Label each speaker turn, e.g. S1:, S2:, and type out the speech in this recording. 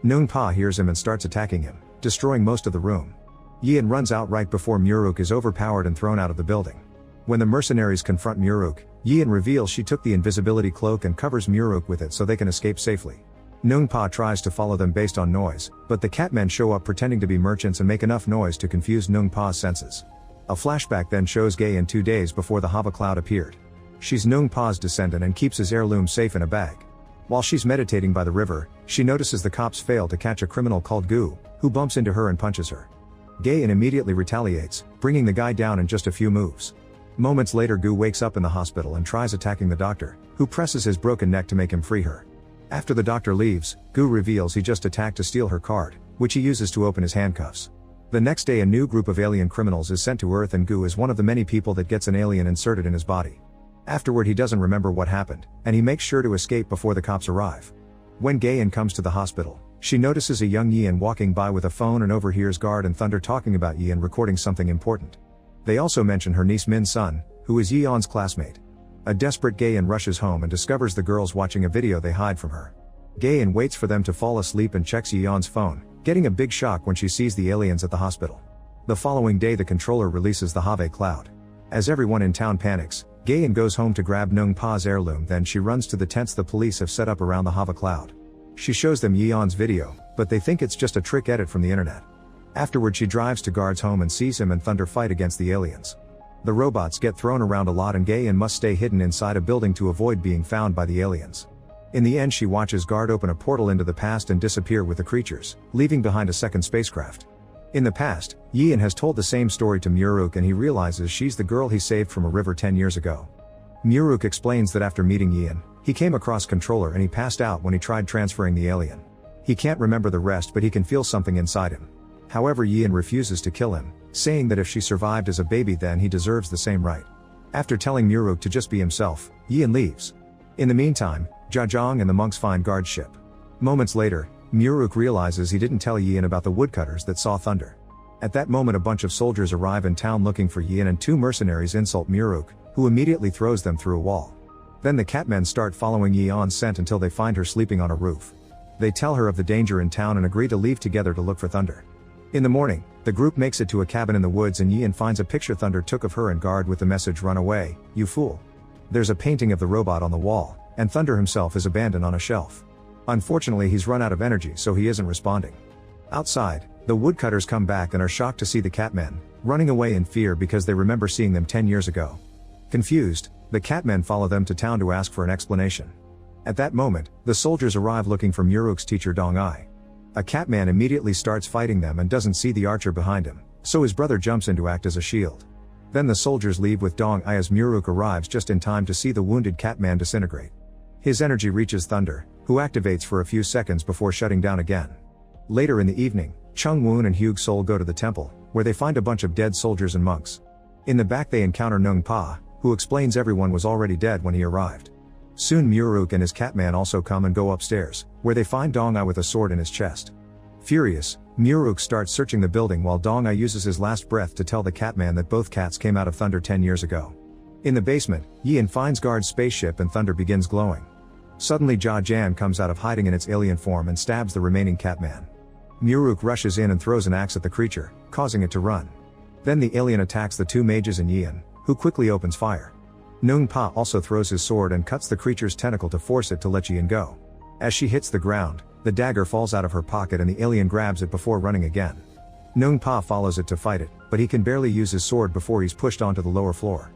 S1: Nung-pa hears him and starts attacking him, destroying most of the room. Yian runs out right before Muruk is overpowered and thrown out of the building. When the mercenaries confront Muruk, Yian reveals she took the invisibility cloak and covers Muruk with it so they can escape safely. Nung-pa tries to follow them based on noise, but the catmen show up pretending to be merchants and make enough noise to confuse Nung-pa's senses. A flashback then shows Gaeun 2 days before the Havocloud appeared. She's Nung-pa's descendant and keeps his heirloom safe in a bag. While she's meditating by the river, she notices the cops fail to catch a criminal called Gaeun, who bumps into her and punches her. Gaeun immediately retaliates, bringing the guy down in just a few moves. Moments later, Gaeun wakes up in the hospital and tries attacking the doctor, who presses his broken neck to make him free her. After the doctor leaves, Gaeun reveals he just attacked to steal her card, which he uses to open his handcuffs. The next day, a new group of alien criminals is sent to Earth and Gaeun is one of the many people that gets an alien inserted in his body. Afterward, he doesn't remember what happened, and he makes sure to escape before the cops arrive. When Gaeun comes to the hospital, she notices a young Yian walking by with a phone and overhears Guard and Thunder talking about Yian recording something important. They also mention her niece Min's son, who is Yeeun's classmate. A desperate Gaeun rushes home and discovers the girls watching a video they hide from her. Gaeun waits for them to fall asleep and checks Yeeun's phone, getting a big shock when she sees the aliens at the hospital. The following day, the controller releases the Havocloud. As everyone in town panics, Gaeun goes home to grab Nung-pa's heirloom, then she runs to the tents the police have set up around the Havocloud. She shows them Yeeun's video, but they think it's just a trick edit from the internet. Afterward, she drives to Guard's home and sees him and Thunder fight against the aliens. The robots get thrown around a lot and Gaeun must stay hidden inside a building to avoid being found by the aliens. In the end, she watches Guard open a portal into the past and disappear with the creatures, leaving behind a second spacecraft. In the past, Yian has told the same story to Muruk and he realizes she's the girl he saved from a river 10 years ago. Muruk explains that after meeting Yian, he came across Controller and he passed out when he tried transferring the alien. He can't remember the rest, but he can feel something inside him. However, Yian refuses to kill him, saying that if she survived as a baby then he deserves the same right. After telling Muruk to just be himself, Yian leaves. In the meantime, Zhajong and the monks find Guard's ship. Moments later, Muruk realizes he didn't tell Yian about the woodcutters that saw Thunder. At that moment, a bunch of soldiers arrive in town looking for Yian and 2 mercenaries insult Muruk, who immediately throws them through a wall. Then the catmen start following Yeeun's scent until they find her sleeping on a roof. They tell her of the danger in town and agree to leave together to look for Thunder. In the morning, the group makes it to a cabin in the woods and Yian finds a picture Thunder took of her and Guard with the message, "Run away, you fool." There's a painting of the robot on the wall, and Thunder himself is abandoned on a shelf. Unfortunately, he's run out of energy, so he isn't responding. Outside, the woodcutters come back and are shocked to see the catmen, running away in fear because they remember seeing them 10 years ago. Confused, the catmen follow them to town to ask for an explanation. At that moment, the soldiers arrive looking for Muruk's teacher Dong-ai. A catman immediately starts fighting them and doesn't see the archer behind him, so his brother jumps in to act as a shield. Then the soldiers leave with Dong-ai as Muruk arrives just in time to see the wounded catman disintegrate. His energy reaches Thunder, who activates for a few seconds before shutting down again. Later in the evening, Chung-woon and Hyug Sol go to the temple, where they find a bunch of dead soldiers and monks. In the back they encounter Nung-pa, who explains everyone was already dead when he arrived. Soon Muruk and his catman also come and go upstairs, where they find Dong-ai with a sword in his chest. Furious, Muruk starts searching the building while Dong-ai uses his last breath to tell the catman that both cats came out of Thunder 10 years ago. In the basement, Yian finds Guard's spaceship and Thunder begins glowing. Suddenly Jia-jan comes out of hiding in its alien form and stabs the remaining catman. Muruk rushes in and throws an axe at the creature, causing it to run. Then the alien attacks the 2 mages and Yian, who quickly opens fire. Nung-pa also throws his sword and cuts the creature's tentacle to force it to let Yian go. As she hits the ground, the dagger falls out of her pocket and the alien grabs it before running again. Nung-pa follows it to fight it, but he can barely use his sword before he's pushed onto the lower floor.